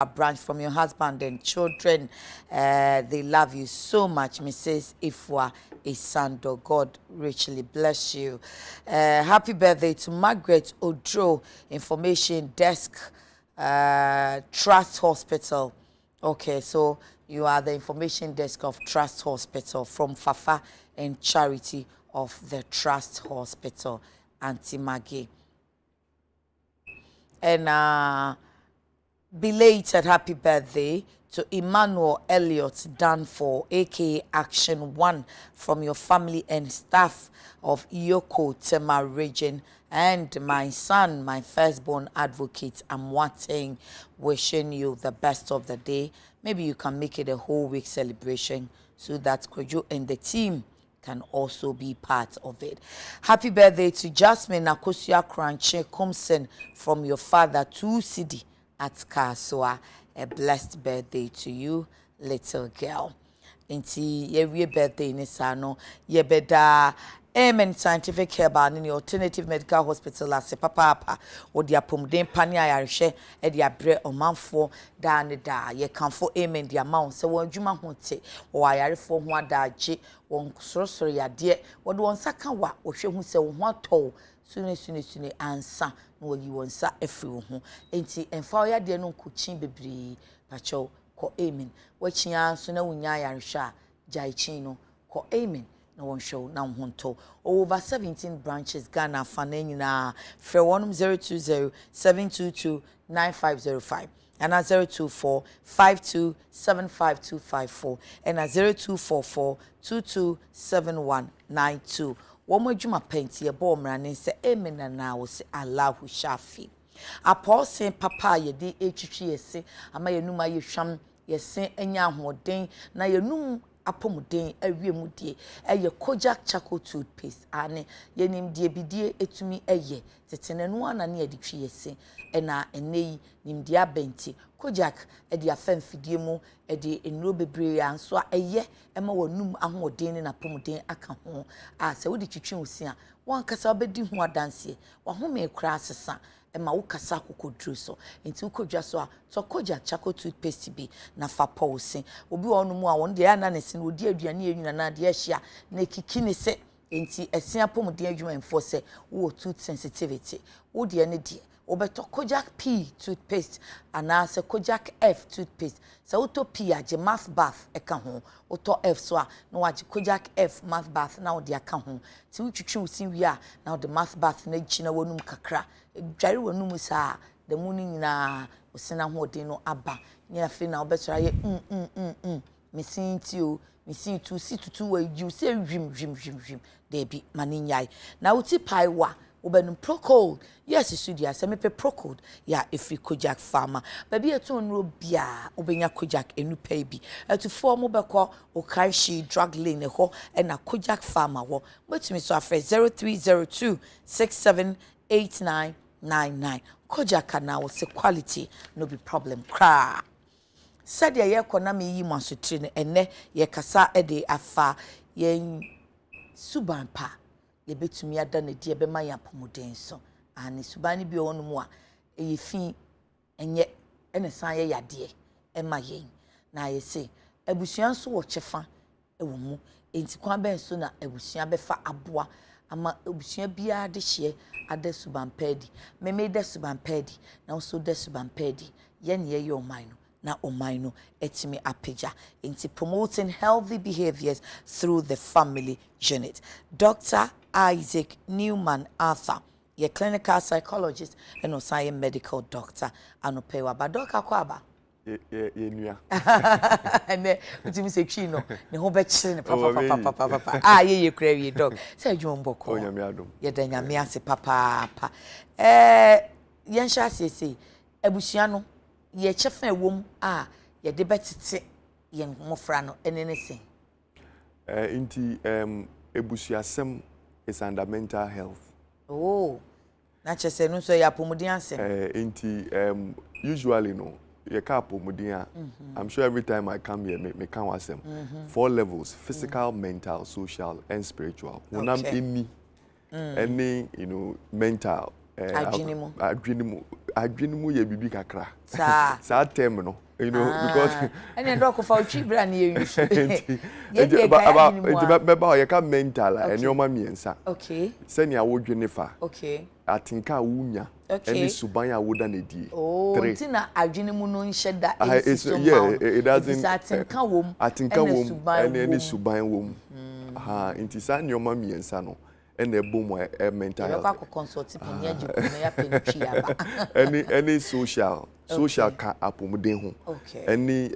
a branch from your husband and children. They love you so much, Mrs. Ifwa Isando. God richly bless you. Happy birthday to Margaret Odro, Information Desk, Trust Hospital. Okay, so you are the information desk of Trust Hospital from Fafa and Charity of the Trust Hospital, Auntie Maggie. And belated happy birthday to Emmanuel Elliott Danfor, aka Action One, from your family and staff of Iyoko Tema region, and my son, my firstborn advocate, I'm wanting, wishing you the best of the day. Maybe you can make it a whole week celebration so that Kojo and the team can also be part of it. Happy birthday to Jasmine Nakosia Kranche Kumsen from your father, 2CD at Kaswa. A blessed birthday to you, little girl. Inti ye birthday ni sano ye beda Amen Scientific Herbal in the Alternative Medical Hospital as a papa or the apomden pania yarishe e dia bre omanfo da ne da ye kanfo amen the amount so won dwuma hote o ayarefo ho adaje won sorosoro yade wode won saka wa wo hwe hu se wo ho atɔ sune ansa no yi won sa afiri wo ho enti emfa yade no nkochi bebre pacho ko amen wachia so na wunya yarishe a jaichi no ko amen no one show now honto over 17 branches Ghana fanenina for 020-722-9505 and 024-5275-254 and 0244-227192 one more juma paint ye bomb running say amen and now say Allahu Shafi apostle papa ye di HTC ama ye numa ye hwam ye sen anya hoden na ye num apomuden awiemu die eye Kojak charcoal toothpaste ane yenim die bidie etumi eye tetene no ana na yeditwe yese ena enei nimdia benti Kojak ede afamfidie mu ede enuro bebre anso eye ema wanum ahoden na apomuden aka ho a se wodi twitwe osia wan kasa obedi ho adanse wa home kra asesa ema wukasa kokodru so enti ukodwa so a so Kojak charcoal toothpaste bi na fa pause obi wonu mu a won de ana ne sin odi aduane enwuna na de ahia na kiki ne se enti esen apomuden adwuma enfo se wo tooth sensitivity wo de ne de obeto Kojak P toothpaste ana se Kojak F toothpaste se auto P age mouth bath eka ho auto F so a na waje Kojak F mouth bath na wo de aka ho ti wutwitwe usin wi a na wo de mouth bath na gina wonum kakra dware wonum sa de muni nyina usina ho de no aba ni afi na obetara ye mesin ti o mesin tu si tutu wa ju se hwim de bi maninyai na wuti pai wa obenum Procode yes studio se mepe Procode ya efi Kojak farmer baby eto nro bia obenya Kojak enupa bi atufo mo beko Okanshi drug lane ho na Kojak farmer wo betumi so afre 0302678999 Kojak na wo se quality no be problem kra said ye kona me yi masutri ne ene ye kasa ede afa ye subanpa ye betumi ada na die be ma ya pomuden so ani subani bi onu mu a eyefi enye ene san ye yade e ma ye na ye se abusuan so wo chefa e wo mu enti kwa ben so na abusuan be fa aboa ama abusuan bia de hye ada subanpedi me de subanpedi na so de subanpedi ye ne ye oman no na oman no etimi apeja into promoting healthy behaviors through the family unit. Dr. Isaac Newman Arthur, your clinical psychologist and also medical doctor. Anopewa ba doka kwaba. Ye nua. And utimi se chino ne ho be chire ne papa. Ah ye kra wi dog. Say adwon boko. Onyame adom. Ye da nyame ase papa. Yen sha se abusua no ye chefa ewom a ye de betete ye mofra no enene sen inti ebusuasem is under mental health. Oh na chese no so ya pomuden asem inti usually no ye ka pomuden I'm sure every time I come here me can wasem 4 levels: physical, mental, social and spiritual. Unam emi any mental adwenimu ye bibi kakra sa term no you know because and then rock for tree brand you beba ye ka mental enyoma miensa okay sani awodwene fa okay atinka awunya any suban awoda na die oh tina adwenimu no nhye da it doesn't atinka wom any suban wom inti sa nyoma miensa no and a boom mental any social ka apomuden ho any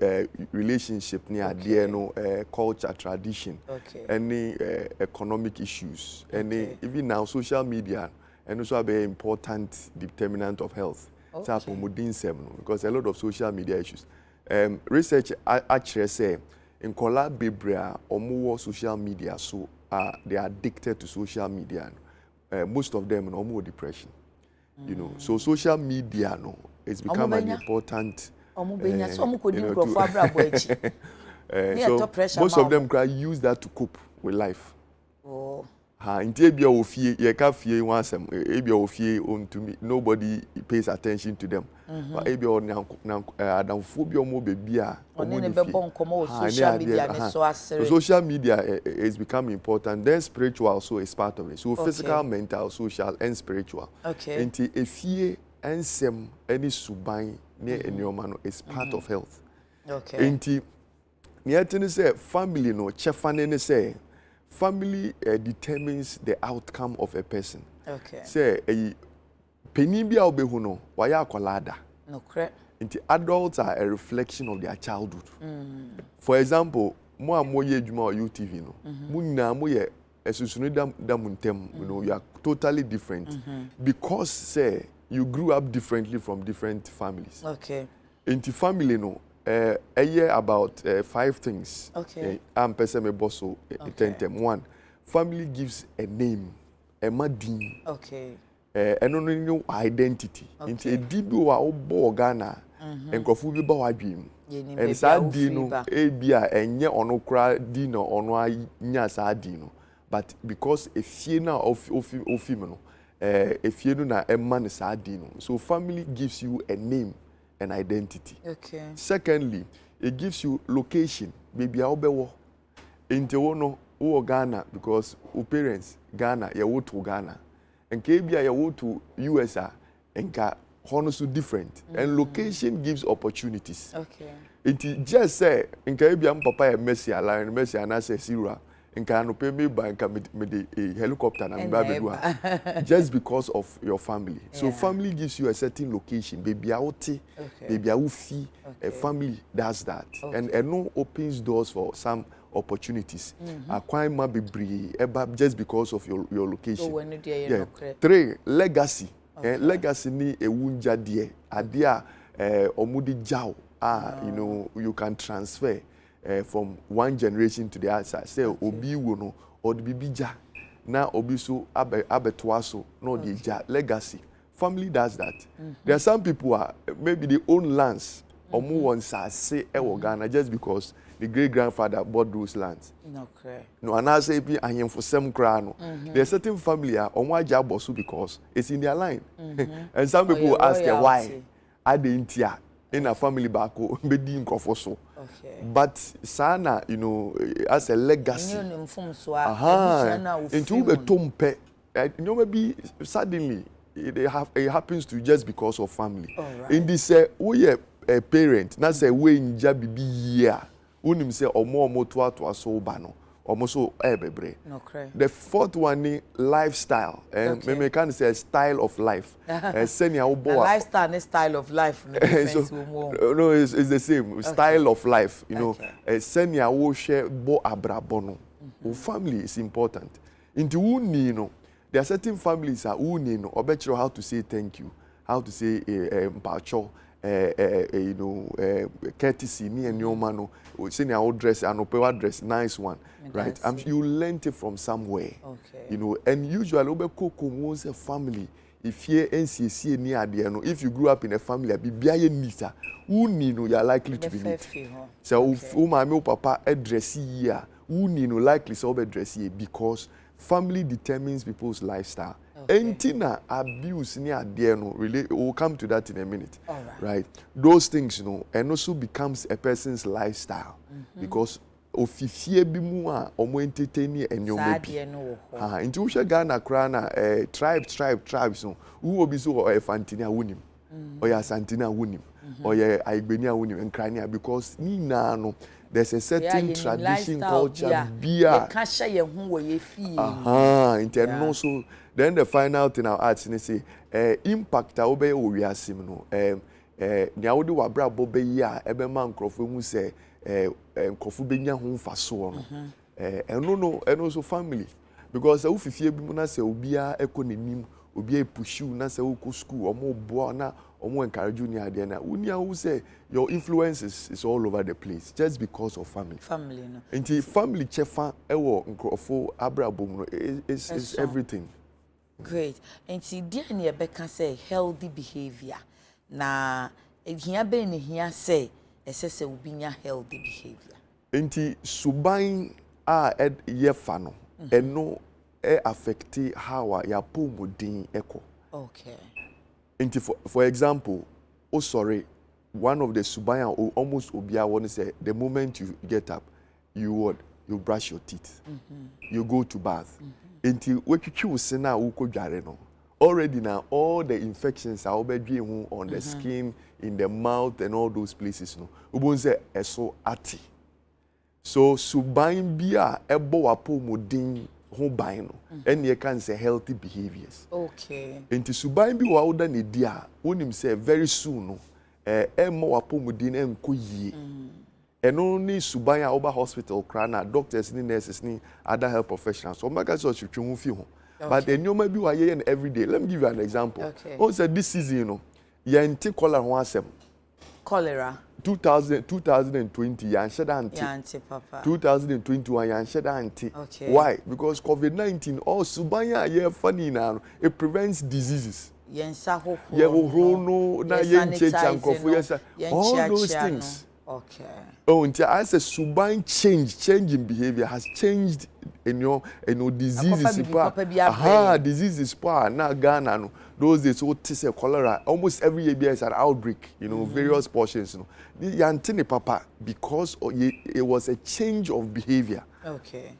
relationship near dear no culture tradition any economic issues any even now social media and also a very important determinant of health so apomuden sem no because a lot of social media issues research actually say in collab bebra or more social media so they are addicted to social media. Most of them no more depression. You know, so social media no it's become an important. So most of them can use that to cope with life. Oh. Ebia ofie ye ka fie wansem ebia ofie ontumi nobody pays attention to them. But ebia adamfo bi omo bebi a omo ni social media so social media is becoming important. Then spiritual also is part of it. So physical, mental, social and spiritual. Okay. Enti efie ensem any suban ne enyoma no is part of health. Okay. Enti niatini say family no chefane ne say family determines the outcome of a person. Okay. Say penny bia obehu no waya akolada. No correct. Adults are a reflection of their childhood. For example, mo amoye adwuma or UTV no. Mo na mo ye esusunu damuntem, you know, you are totally different because say you grew up differently from different families. Okay. Into family no a year about 5 things. Okay. I'm person me bosso 10. One, family gives a name, a madin. Okay. And no identity. Into a dibi wa obo Ghana and kofu bi ba wadwim. And sa di no ebia enye ono kra di no ono nya sa di no. But because a fie na of no a fie no na emma ne sa di no. So family gives you a name. An identity. Okay. Secondly, it gives you location. Baby, I'll be wo. Inte wono wo Ghana because your parents Ghana, you wo to Ghana, and Kebia you wo to USA, and hono so different. And location gives opportunities. Okay. It just say in Kebia papa Messi align Messi and I say Sira. And can pay me by a helicopter and just because of your family. So family gives you a certain location. Baby outi, baby oufi. A family does that, and no opens doors for some opportunities. Quite maybe just because of your location. Yeah. 3, legacy. Legacy ni ewunja die. Adia omudi jao. You know you can transfer. From one generation to the other, say obi wono or the bibija na obi so abetwaso no the legacy. Family does that. There are some people who are maybe they own lands or more ones say Ghana just because the great grandfather bought those lands. No, and I say I am for some crown. There are certain family on why job also because it's in their line. And some people ask why I didn't in a family back in so. But sana, you know, as a legacy. Into a tompe, you know, maybe suddenly it happens to you just because of family. In this, we a parent, not say we in jabi be year. Unim say or more to so bano. Almost so ebebre. The 4th one is lifestyle. And me can say style of life. Lifestyle and style of life. No, it's the same. Style of life. You know, senya wo share bo abrabono. Family is important. Into uni, no, there are certain families that uni no, obetro how to say thank you, how to say mpacho. You know, courtesy, me and your man, senior old dress and open dress, nice one, right? You learned it from somewhere, you know, and usually, was a family. If you NCC near the if you grew up in a family, be nita, who you are likely to be neat. So, my papa address here, who likely so be dress here because family determines people's lifestyle Entina abuse ni ade no really we'll come to that in a minute. All Right? Those things, you know, and also becomes a person's lifestyle because ofifie bi mu a omo entertain enyoma bi. Nti wo hwe Ghana kra na tribes no wo obi so o Fantini awunim. Oya Santina awunim. Oya Aigbeni awunim enkrania because ni na no there's a certain tradition culture bia. Internal so then the final thing I'll add is say impact a obey o wiase no nya wo de wabra bobe yi a ebe ma nkrofo mu se nkrofo benya ho mfaso no eno so family because wo fifie bi mu na se obia ekononim obia pushu na se wo ko school omo bo na omo encourage you ni ade na unia wo say your influence is all over the place just because of family no nti family chefa ewo nkrofo abrabom no is everything. Great. And see, dear near Becca say healthy behavior. Na here be ne here say SS will be healthy behavior. Enti subain yefa no eno affect how ya pomodin echo. Okay. Enti for example, oh sorry, one of the subain almost obia one say the moment you get up, you brush your teeth. You go to bath. Until we say now no. Already now all the infections are on the skin, in the mouth and all those places no. Ubonze eso ati. So subain bia ebo wapo modin ho ban no. And you can say healthy behaviors. Okay. Until subain bi wa oda ne dia, wonim say very soon no. Emo wapo modin enko yie. And only subaya over hospital crana doctors ni nurses ni other health professionals so make us you feel but then you maybe why every day. Let me give you an example. Okay. Oh say this season you know yanti cholera ho asem Cholera 2020 yansheda anti papa 2021 yansheda anti. Okay. Why? Because COVID-19 all subaya ye funny now it prevents diseases. Yensa ho no na yenche all those things. Okay. Oh, until I say subain change in behavior has changed in your diseases. Diseases now Ghana no. Those days what say cholera almost every year there's an outbreak, various portions. The yantini papa because it was a change of behavior. Okay.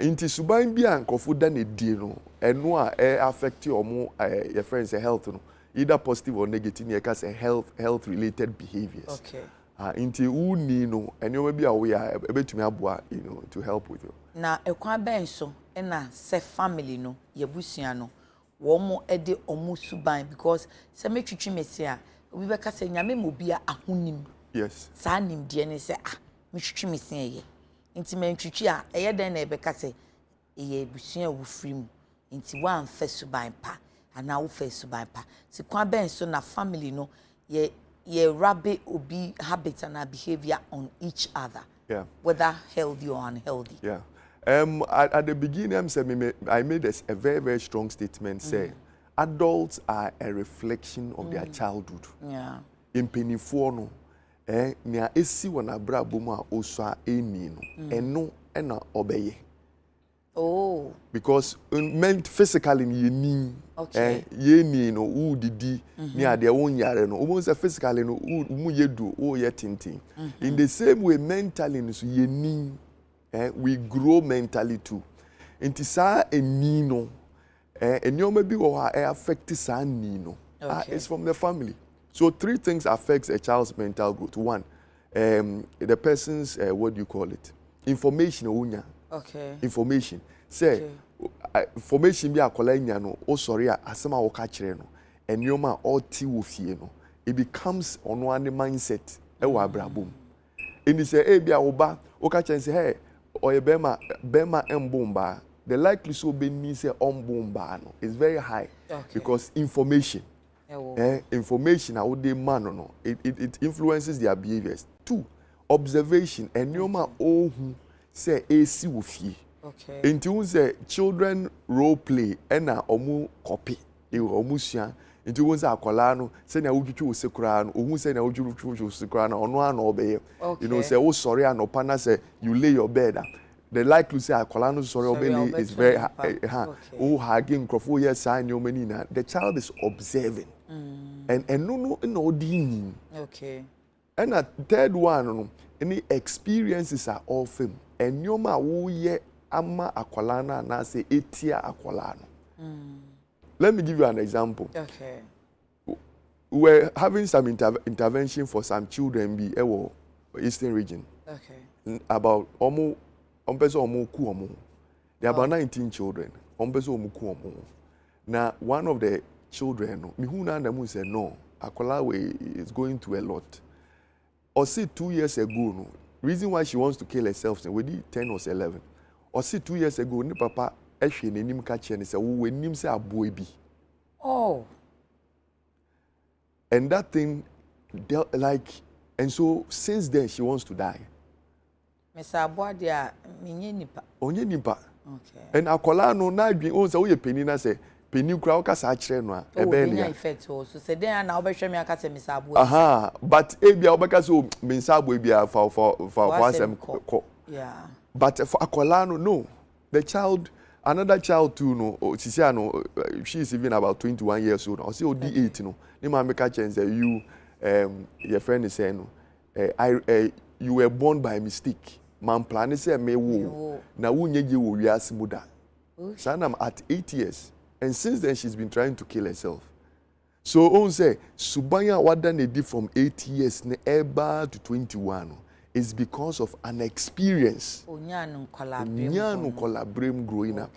Into subain bia nkofu da ne die no eno a affect your friends health no either positive or negative you can say health related behaviors. Okay. Into uni no and you maybe we are able to to help with you. Na ekwan ben so na se family no yebusua no wo mo ede omu suban because se metwitwi mesi a obi beka se nyame mo bia ahonim. Yes. Sa nim de ne se metwitwi mesi eye. Nti mentwitwi a eye den na ebeka se eye busua wo frim. Nti wan fa suban pa ana wo fa suban pa. Si kwan ben so na family no ye rabbi obi habits and behavior on each other. Yeah. Whether healthy or unhealthy. Yeah. At the beginning, I made a very, very strong statement. Say, adults are a reflection of their childhood. Yeah. In Peniforno, nia esi wana bra boma oswa eni no, eno ena obeye. Oh. Because meant physically ye ni, ye ni no u didi ni ade won yare no. Almost physically no umu yedu o ye tintin. In the same way, mentally no so ye ni. We grow mentally too. Inti sa eni no, enyoma bi wo ha affect sa ni no. It's from the family. So 3 things affects a child's mental growth. 1, the person's what do you call it? Information onya. Okay. Information. Say information bi akola nya no o sorry asema wo ka kire no. Enyoma o ti wo fie no. It becomes ono ane mindset e wa abrabom. Eni say e bia wo ba wo ka kire say hey oye bema embomba. The likelihood so be ni say ombomba no is very high because information. Information how they man no it influences their behaviors. 2, observation enyoma ohu say esi wo fie. Okay. Until say children role play na omu copy omu sua until we say akola no say na wudwutwu wo sekura no ohu say na wudwutwu wo sekura no ono ana obeye say wo sorry anopa na say you lay your bed the likely say akwala no sorry obeli is very oh hugging crofo yes sign your many na the child is observing and no dini okay and a third one no any experiences are all fame and nyoma wo ye ama akwala na say etia akwala no let me give you an example. Okay. We're having some intervention for some children be Eastern region. Okay. About almost there are about 19 children. Now one of the children, Mihuna Namu said no, Akola is going through a lot. Or see 2 years ago, no, reason why she wants to kill herself, we did 10 or 11. Or see 2 years ago, ni papa Eshe ne nim ka che ne se wo nim se aboy bi. Oh. And that thing like and so since then she wants to die. Mesa aboa dia menye nipa. Onye nipa. Okay. And akola no na adwen on se wo ye peni na se peni kura wo kasa a kire no a ebe ne ya. Effect also. Se den na obehwe me aka se mesa aboa. Aha, but ebia obeka so mensa aboa bia for asem ko. Yeah. But for akola no. The child, another child too, no, she is even about 21 years old. I say, oh, D8, no. Ni ma make a chance that you, your friend is saying, you were born by mistake. Man plan say me wo. Na wo nyeje wo wiase muda. So I'm at 8 years, and since then she's been trying to kill herself. So on say, subanya wada ne di from 8 years ne eba to 21. Is because of an experience. Onyanu collaborate growing up.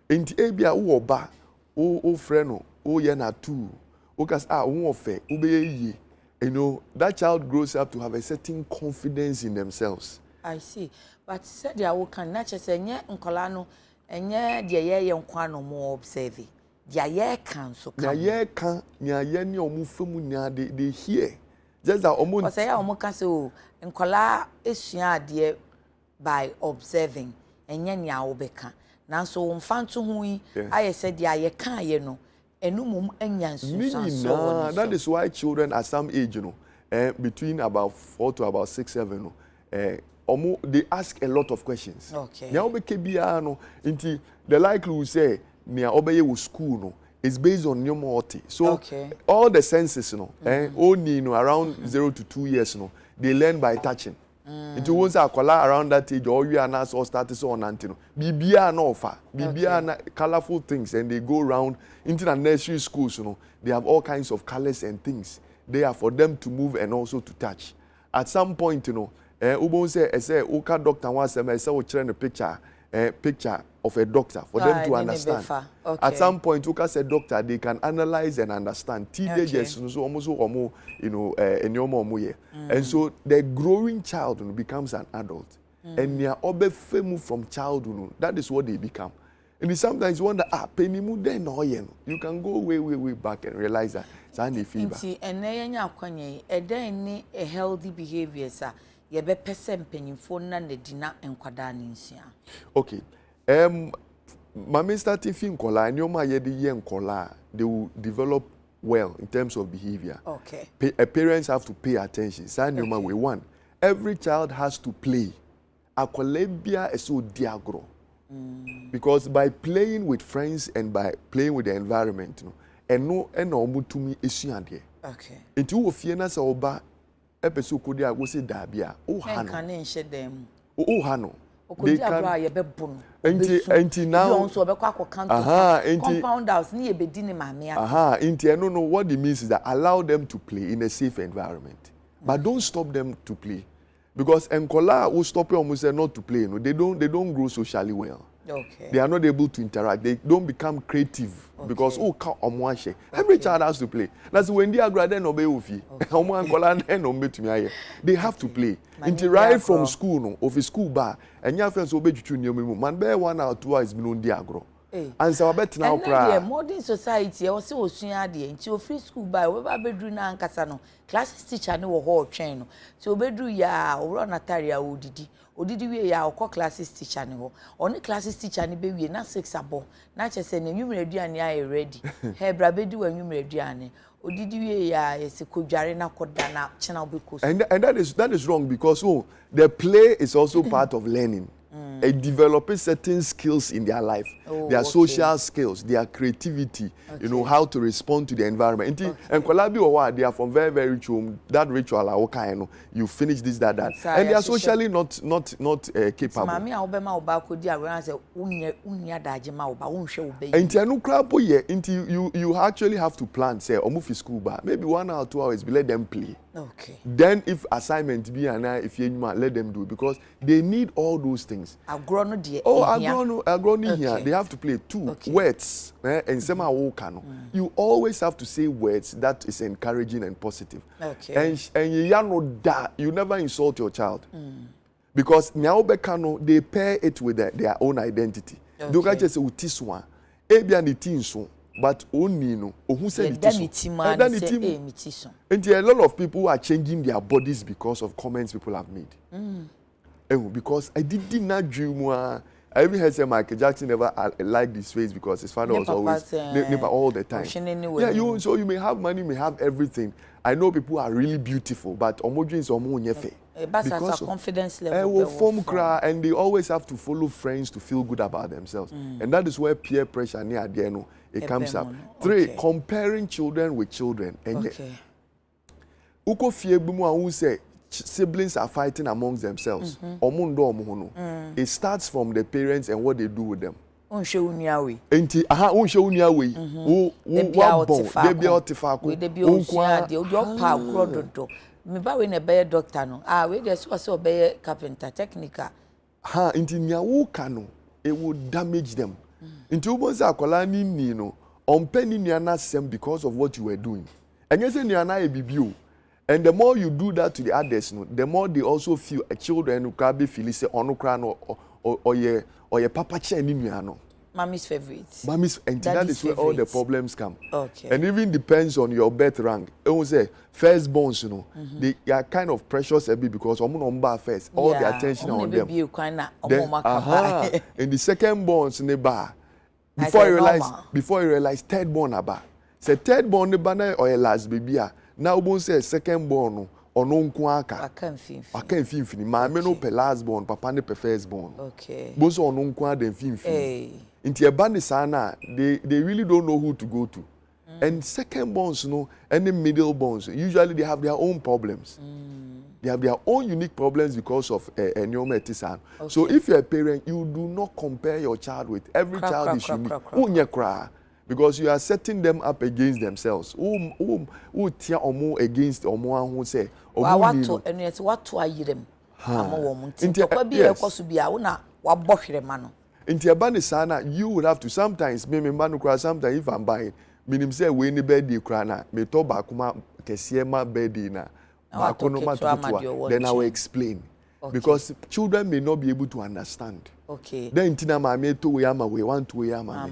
Enti ebia wo oba o friend o ye na two o kas wo ofe o be ye. You know that child grows up to have a certain confidence in themselves. I see. But said ya wo kan na chese nye nkola no enye de ye nkwa no mo observe. Dia ye kan so kan. Dia ye kan nya ye ne omu famu nya they hear. Just that omu o say ya omu kan so nkola esua ade by observing enye nya wo beka nanso wo mfanto hu yi aye said ya ye kan ye no enumum anyansu so that is why children at some age between about 4 to about 6 7 they ask a lot of questions. Okay. Nya obeke bia no nti the likely will say nya obeye wo school no is based on your multi. So all the senses only around 0 to 2 years they learn by touching. It was a color around that age, or you are not so started so on antino. Bibia no offer. Bibia colorful things, and they go around into the nursery schools, they have all kinds of colors and things. They are for them to move and also to touch. At some point, Ubon say, Oka doctor wants them, I say, we train a picture of a doctor for them to understand. At some point, Uka said doctor, they can analyze and understand. Teenagers, so almost and so the growing child becomes an adult. And they are obefemu from childhood. That is what they become. And sometimes you wonder, penimu then no you can go way back and realize that it's only fever. And then a healthy behavior, sir. Ye be person penyimfo na ne dina enkwada ne nsia. Okay. Mama starting fin kola nyoma ye de ye nkola they will develop well in terms of behavior. Okay. Parents have to pay attention. Sa nyoma we one. Every child has to play. Akolebia is so diagro. Because by playing with friends and by playing with the environment, eno omutumi esuade. Okay. Enti wo fie na sa oba epeso kodi a go se da bia o ha no kan nhye dem o ha no they can ye bebun enti now so be kwa kanto compound house ni ye bedi ni maame enti no what it means is that allow them to play in a safe environment but don't stop them to play because enkola will stop you say not to play they don't grow socially well. Okay. They are not able to interact. They don't become creative because every child has to play. That's when they are graduated no be ofi. They have to play. Until right from school no, of school bar, and your friends will be to man be 1 or 2 hours below diagro. And so bet now cry. Modern society, I was so soon into free school by we bedroom na ankasa no. Class teacher no wo ho train no. So bedroom ya owro nataria odidi we ya okọ classes teacher ne ho oni classes teacher ne be wie na 6 abo na chese na nwumre aduane aye ready he bra be di wa nwumre aduane odidi we ya yesi kodware na koda na chena obekoso and that is wrong because the play is also part of learning developing certain skills in their life, their social skills, their creativity, you know, how to respond to the environment. And Kolabi, they are from very, very rich home. That ritual, you finish this, that, and they are socially not capable. And you actually have to plan, say, or move to school, but maybe 1 hour, 2 hours, let them play. Okay. Then if assignment be and if you let them do it because they need all those things. Agrono here. They have to play two words. And some are you always have to say words that is encouraging and positive. Okay. And you know that you never insult your child. Because they pair it with their own identity. Okay. Just say this one. But only no, who said it is? And a lot of people are changing their bodies because of comments people have made. Because I did not dream. I even heard say Michael Jackson never liked his face because his father was always all the time. Yeah, so you may have money, may have everything. I know people are really beautiful, but omoji is omonyefe. Because of confidence level, form cry, and they always have to follow friends to feel good about themselves, and that is where peer pressure near the end it comes up. 3, comparing children with children. And uko fiebumu who say siblings are fighting amongst themselves. It starts from the parents and what they do with them. Enti unshe uniawe. We na be doctor no. We dey so be carpenter technical. Inti nyawo kano it will damage them. Inti ubonza akola ni no ompeni niana sem because of what you were doing. And you say niana ebibio. And the more you do that to the others, no, the more they also feel children who can be feeling say onukra no or ye papa che ni niano. Mommy's favorite. And that is where all the problems come. Okay. And even depends on your birth rank. It will say firstborns, you know, they are kind of precious a bit because first, all the attention on them. Then, and the secondborns in the bar. Before you realize thirdborn aba. Say thirdborn the or a last baby. Now we say secondborn or no nkwaka. I can't feel Mama no pe lastborn, papa no pe firstborn. Okay. Both on no nkwa then feel. Into a band sana, they really don't know who to go to. And second bonds, you know, and the middle bonds, usually they have their own problems. They have their own unique problems because of a new medicine. So if you're a parent, you do not compare your child with every child is unique. Because you are setting them up against themselves. Who tear or against or more who say what to I them? You would have to sometimes, sometimes if I'm buying, meaning say we need bed crana, me to bakuma kesiema bedi na, then I will explain. Because children may not be able to understand. Okay. Then tina mami to we ama we want to we ama.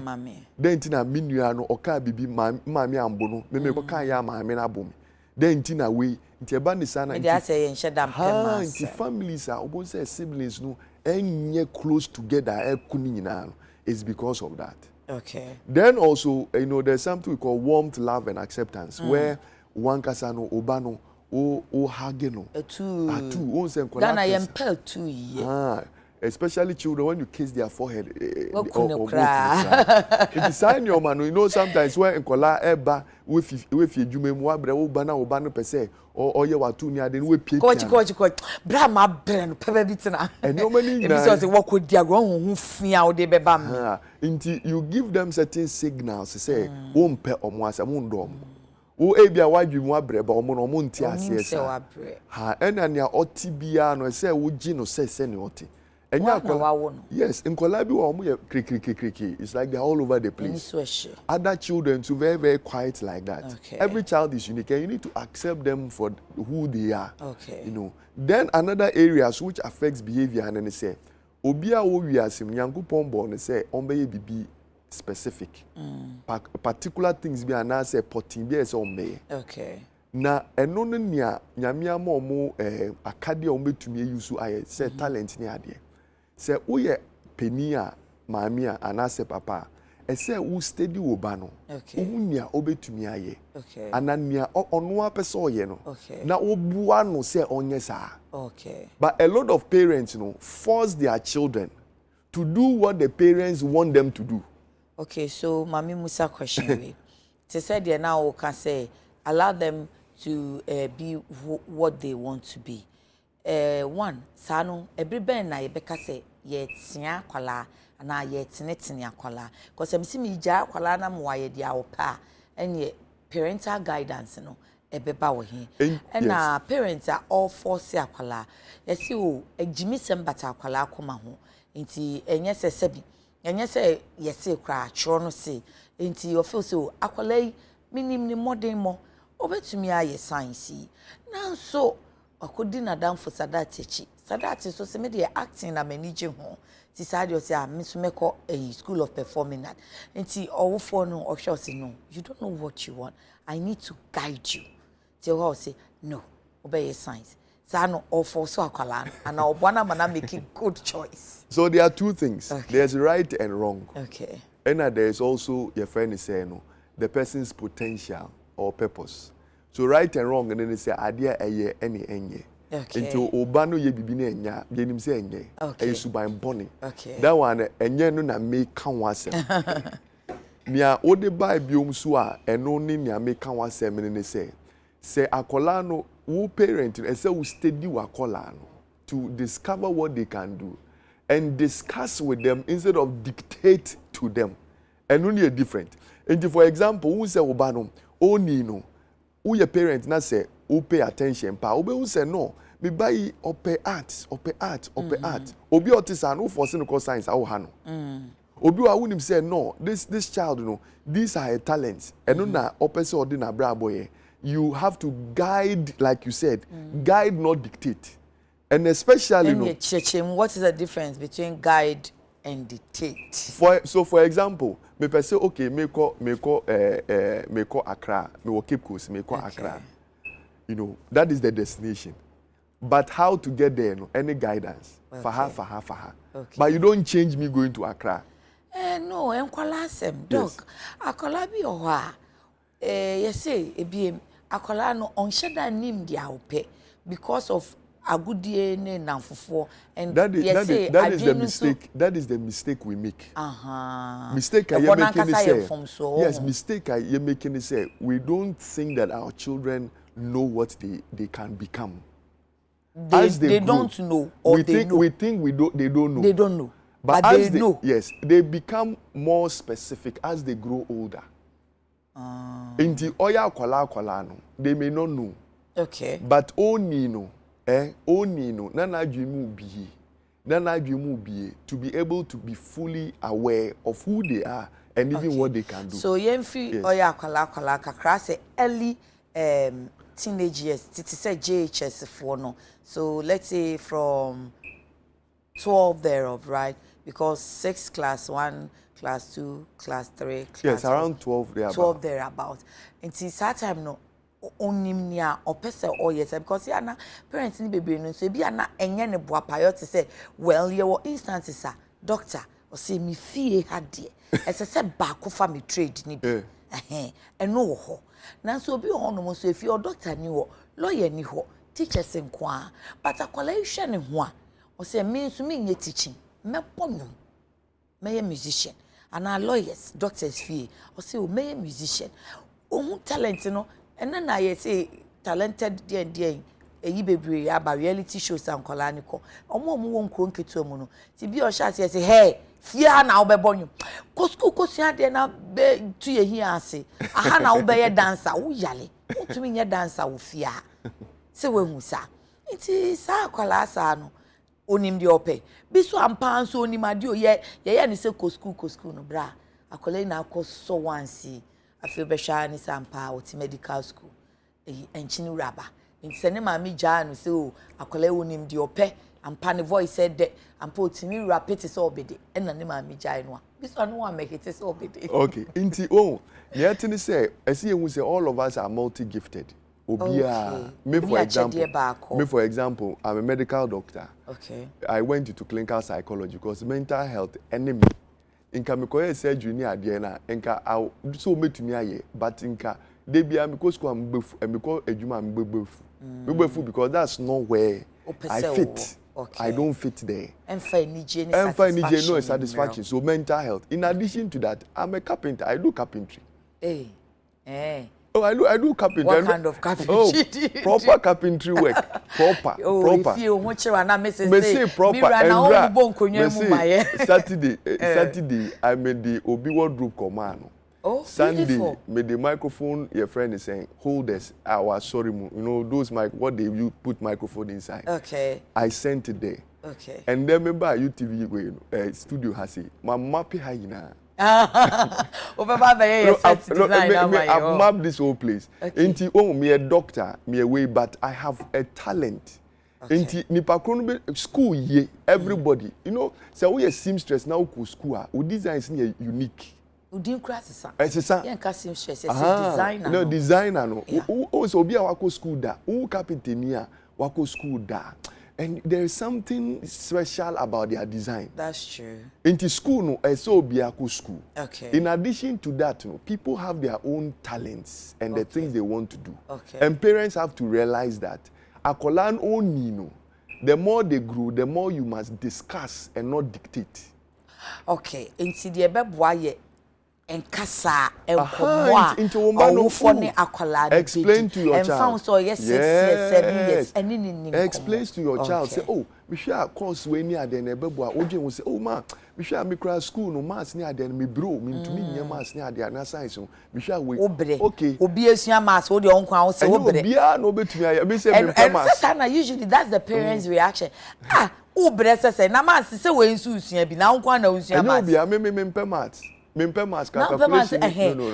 Then tina minuano oka bibi mami ambono, me ko kan ya mami na bomi. Then tina we nteba ni sana. Me dey say yen shedam pema. Nti families are obo say siblings no enye close together is because of that. Okay. Then also, you know, there's something we call warmth, love, and acceptance, where one kasano obano o hageno. Then I am pale too. Especially children when you kiss their forehead. If you sign your man, you know sometimes when in kola eba with you jume muabre obana per se or ye watu ni ade we pie. Coach. Bra ma brand pebe bitina. And normally because work with their hu fia o de beba. Until you give them certain signals to say wompe omoasa mundom. Wo ebia wadwi mu abreba omo nti ase esa. Ena nia oti bia no say wo gi no se ne oti. Yes, in Kolabi, it's like they're all over the place. Other children too very, very quiet like that. Okay. Every child is unique, and you need to accept them for who they are. Okay. You know. Then another areas which affects behavior, and then they say, "Obia wo wiasim nyangu pombo," and they say, "Ombe be specific." Particular things be and say potting be as ombe. Okay. Na eno ne nia nyamia mo akade ombe tumi use aye say talent ni ade. Say uye penia mamia anase papa ese u steady oba no unya obetumi aye anania ono apese oye no na obua no say onye sa. Okay. But a lot of parents, you know, force their children to do what the parents want them to do. Okay, so Mami Musa question. They said they now can say allow them to be what they want to be. One, sano every ben na yebeka say ye tia kwala na ye tinetinia kwala. Because I'm seeing me ja kwala na mwaye dia opa and parental guidance no ebeba wo hin. And parents are all force akwala. Yes you ejimi sembata akwala akoma ho. Nti enye se sebi. Enye se yesi kra chro no se. Nti you feel so akwala yi minim ni modern mo obetumi aye science. Now so akodi na dan for sadati so se me dey acting na manage ho ti sade o say me so meko a school of performing that nti owofo no o hwe say no you don't know what you want, I need to guide you till how say no obey science sa no ofo so akwala and obwana mana make a good choice. So there are two things. Okay. There's right and wrong. Okay. And there is also your friend is saying no the person's potential or purpose. So right and wrong, and then they say idea eye any enye. Okay. Into obano ye bibi ne enya, ye nim say enye. Okay. Suban boni. Okay. That one enye no na make kan wasem. Nia ode ba biom so a eno ni nia make kan wasem ne say akola no wo parent e say wo steady wa akola no to discover what they can do and discuss with them instead of dictate to them. And only a different. And for example, who say obano oni no who your parents na say who pay attention pa obe who say no me buy ope art obi otisa no force no cause science awo ha no obi wa wunim say no this child no these are her talents and na ope say odi na bra boy you have to guide like you said guide not dictate and especially no what is the difference between guide and dictate? For example, me per say okay, me ko Accra, me wo Cape Coast, me ko Accra. You know, that is the destination. But how to get there, no, any guidance. Okay. Faha. Okay. But you don't change me going to Accra. No, enkwala sem, dog. Akola bi oha. Yese ebiem akola no onsheda nim dia ope because of agudie ne namfofo and that is the mistake. That is the mistake we make. Mistake I making say. Yes, mistake I making say. We don't think that our children know what they can become. They don't know or we they think, know. We think they don't know. They don't know. But as they know. Yes, they become more specific as they grow older. Inti oya kwala no, they may not know. Okay. But oni no. Nana Jimu be to be able to be fully aware of who they are and even what they can do. So yemfi oya kwala kakra say early teenage years titi say JHS for no. So let's say from 12 thereof, right? Because 6 class 1, class 2, class 3, class yes, 4, around 12 thereabout. 12 thereabout. Until that time no onimnia opese or yes because yana parents ni baby no so bi ana enye ne boa payo to say well ye wo instances a doctor o say me fie ha de ese se ba ko fa me trade ni bi eno wo ho na so obi ho no mo so fie o doctor ni wo lawyer ni ho teachers nko a but akola hwe ne ho a o say me so me nye teaching me ponum me musician and our lawyers doctors fie o say o me musician o talent no and then I say talented dear eyi bebre aba reality shows and kolani ko omo won kro nketu mu no ti bi o sha say hey fia na obebo nyu ko school ko sia de na be tu ye hi ase aha na obe ye dancer wo yale utumi nye dancer wo fia se we hu sa iti sa kola sa no onim de ope bi so ampa so onim ade o ye ni se ko school no bra akola na ko so wansi afi be sha ni sampa o ti medical school enchini raba nsene ma mi ja no se o akola onim de ope ampa ne voice said de ampa o ti ni rapid se obede ena ne ma mi ja no a bi so no wa make it se obede. Okay inti oh ye tini say esi ehun say all of us are multi gifted obia me for example I'm a medical doctor. Okay, I went into clinical psychology because mental health enemy inka me koye surgery ni ade na inka so metumi aye but inka dey bia me ko school am befu me ko adwuma am befu because that's not where I fit. Okay. I don't fit there. And find no satisfaction. So mental health. In addition to that, I'm a carpenter. I do carpentry. Oh, I do carpentry. What kind of carpentry? Oh, proper carpentry work. Proper. If you want to say proper. Saturday, I made the Obi wardrobe command. Oh, Sunday, beautiful. made the microphone. Your friend is saying, "Holders, our sorry, you know those mic. What they you put microphone inside." Okay. I sent it there. Okay. And then remember, UTV studio has it. My map hyena. I've mapped this whole place. Okay. Me a doctor, me a way, but I have a talent. Okay. School ye everybody. You know, so we a seamstress now school. We design is unique. Udin class seamstress. Designer. No designer no. So be a school da. Carpenter wako school da. And there is something special about their design. That's true. Into school, no, so be a school. Okay. In addition to that, no, people have their own talents and the things they want to do. Okay. And parents have to realize that. Akolan oni no. The more they grow, the more you must discuss and not dictate. Okay. Into the beboye. Enkasa explain to your child. So yes, 6 years, 7 years. Explain to your child. Say, oh, we share course when near the neighbor. Oje will say, oh ma, we share me class school no mass near the me bro, me to me near mass near the na science. We share we okay. Obi esia mass, hold your uncle say obre. No bet me. I say me mass. And usually that's the parents' reaction. Ah, obre say na mass say we nsu bi na uncle na unsu mass. No be me maths. Calculation. No.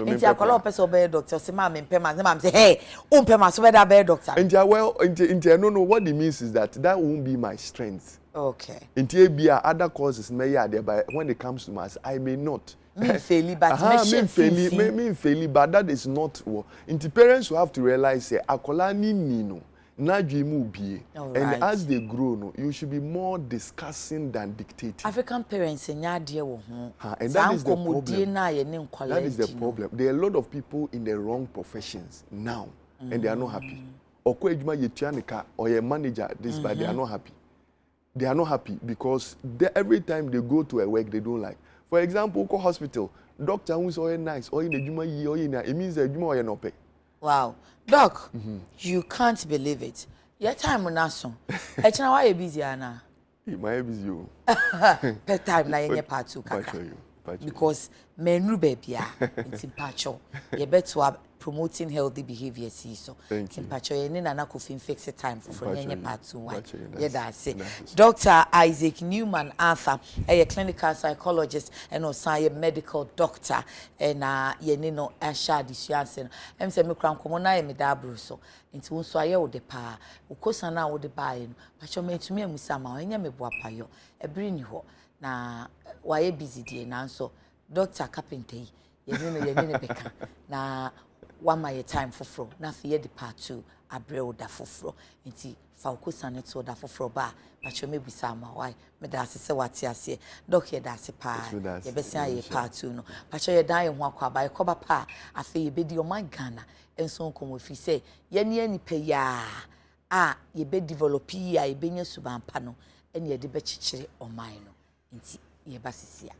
Inti akola person be doctor. Say ma maths. Mama say, hey, maths be that be doctor. Inti no what it means is that won't be my strength. Okay. Inti be other courses may there, but when it comes to maths, I may not. Me fail, but me fail, but that is not what. Inti parents will have to realize say akola ni no. And as they grow, no, you should be more discussing than dictating. African parents and that is the problem. That is the problem. There are a lot of people in the wrong professions now, and they are not happy. Or your manager, this, but they are not happy. They are not happy because every time they go to a work they don't like. For example, go hospital, doctor who's all nice, or in the Juma it means the Juma no pay. Wow. Doc, you can't believe it. Your time on us. Echna why you busy ana? My busy. Per time na yenye part 2 kaka. Because menu baby it's pacho. You better promoting healthy behaviors so. In pacho yenye na kofin fix time for yenye part 2 why. Yeah that's it. Dr. Isaac Newman Arthur, a clinical psychologist and also a medical doctor and yenye no asha disuanse. Em se me kram komo na ye me da bruso. Nti wonso aye wo de pa. Ukosa na wo de ba ye no. Pacho me tumi amusa ma yenye me boapa yo. Ebri ni ho. Na waye busy die na so doctor carpenter yenye ne beka na one my time foforo na fe ye de part 2 abrel da foforo nti fa ukosa ne to da foforo ba pacho me bisa ma why me da se wate ase doc ye da se pa ye besia ye part 2 no pacho ye dan ye ho akwa ba ye koba pa afi ye bedi o man Ghana enso nkomo fi se ye ne ni pe ya ye be develop ya ye benya subampa no ene ye de be chichire o man no nti ye basisia